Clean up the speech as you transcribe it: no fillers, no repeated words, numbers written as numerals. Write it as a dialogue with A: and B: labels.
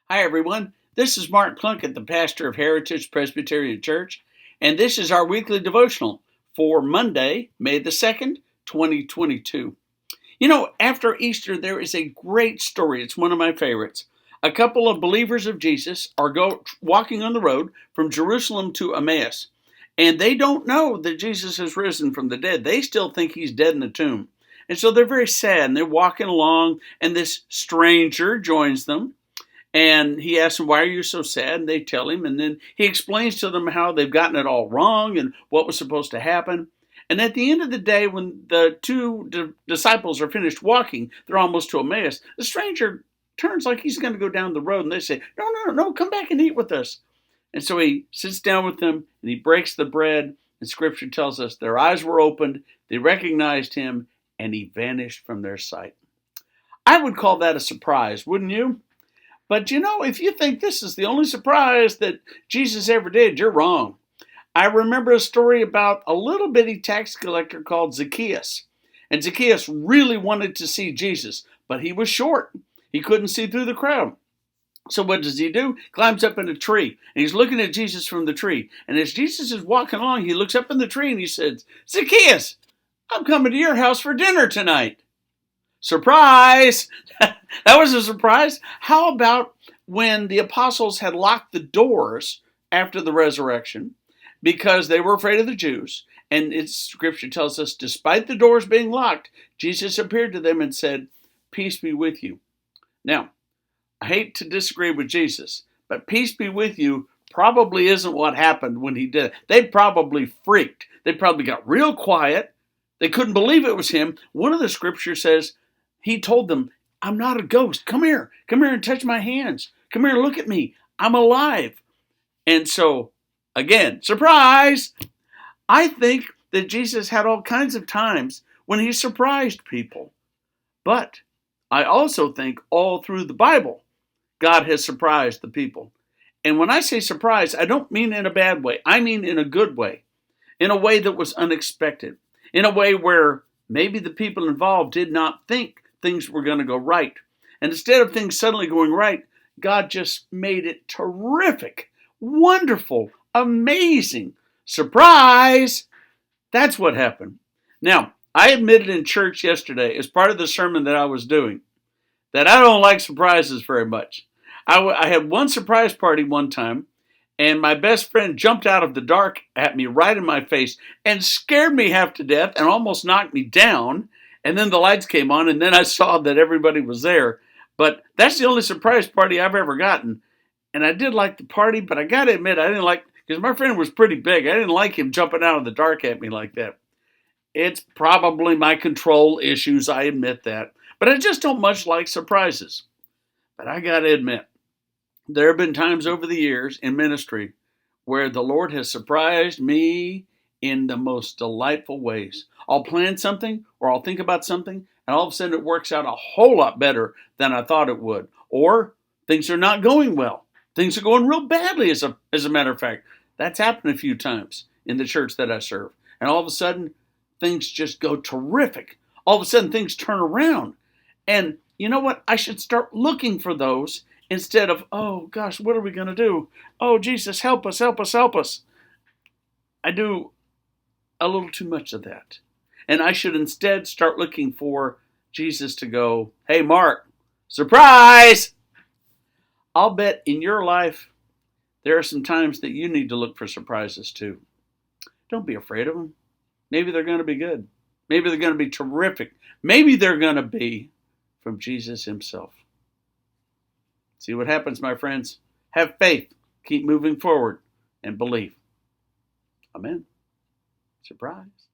A: Hi, everyone. This is Mark Plunkett, the pastor of Heritage Presbyterian Church, and this is our weekly devotional for Monday, May the 2nd, 2022. After Easter, there is a great story. It's one of my favorites. A couple of believers of Jesus are walking on the road from Jerusalem to Emmaus, and they don't know that Jesus has risen from the dead. They still think he's dead in the tomb. And so they're very sad, and they're walking along, and this stranger joins them. And he asks them, "Why are you so sad?" And they tell him. And then he explains to them how they've gotten it all wrong and what was supposed to happen. And at the end of the day, when the two disciples are finished walking, they're almost to Emmaus, the stranger turns like he's going to go down the road. And they say, "No, no, no, come back and eat with us." And so he sits down with them and he breaks the bread. And Scripture tells us their eyes were opened, they recognized him, and he vanished from their sight. I would call that a surprise, wouldn't you? But if you think this is the only surprise that Jesus ever did, you're wrong. I remember a story about a little bitty tax collector called Zacchaeus. And Zacchaeus really wanted to see Jesus, but he was short. He couldn't see through the crowd. So what does he do? Climbs up in a tree, and he's looking at Jesus from the tree. And as Jesus is walking along, he looks up in the tree and he says, "Zacchaeus, I'm coming to your house for dinner tonight." Surprise! That was a surprise. How about when the apostles had locked the doors after the resurrection because they were afraid of the Jews? And Scripture tells us, despite the doors being locked, Jesus appeared to them and said, "Peace be with you." Now, I hate to disagree with Jesus, but "peace be with you" probably isn't what happened when he did it. They probably freaked. They probably got real quiet. They couldn't believe it was him. One of the scriptures says, he told them, "I'm not a ghost. Come here. Come here and touch my hands. Come here and look at me. I'm alive." And so, again, surprise! I think that Jesus had all kinds of times when he surprised people. But I also think all through the Bible, God has surprised the people. And when I say surprise, I don't mean in a bad way. I mean in a good way. In a way that was unexpected. In a way where maybe the people involved did not think things were going to go right. And instead of things suddenly going right, God just made it terrific, wonderful, amazing. Surprise! That's what happened. Now, I admitted in church yesterday, as part of the sermon that I was doing, that I don't like surprises very much. I had one surprise party one time, and my best friend jumped out of the dark at me right in my face and scared me half to death and almost knocked me down. And then the lights came on, and then I saw that everybody was there. But that's the only surprise party I've ever gotten. And I did like the party, but I got to admit, I didn't like, because my friend was pretty big. I didn't like him jumping out of the dark at me like that. It's probably my control issues, I admit that. But I just don't much like surprises. But I got to admit, there have been times over the years in ministry where the Lord has surprised me in the most delightful ways. I'll plan something or I'll think about something, and all of a sudden it works out a whole lot better than I thought it would. Or things are not going well. Things are going real badly, as a matter of fact. That's happened a few times in the church that I serve. And all of a sudden, things just go terrific. All of a sudden, things turn around. And you know what? I should start looking for those instead of, "Oh gosh, what are we going to do? Oh, Jesus, help us, help us, help us." I do a little too much of that. And I should instead start looking for Jesus to go, "Hey, Mark, surprise!" I'll bet in your life there are some times that you need to look for surprises too. Don't be afraid of them. Maybe they're going to be good. Maybe they're going to be terrific. Maybe they're going to be from Jesus himself. See what happens, my friends. Have faith. Keep moving forward and believe. Amen. Surprise.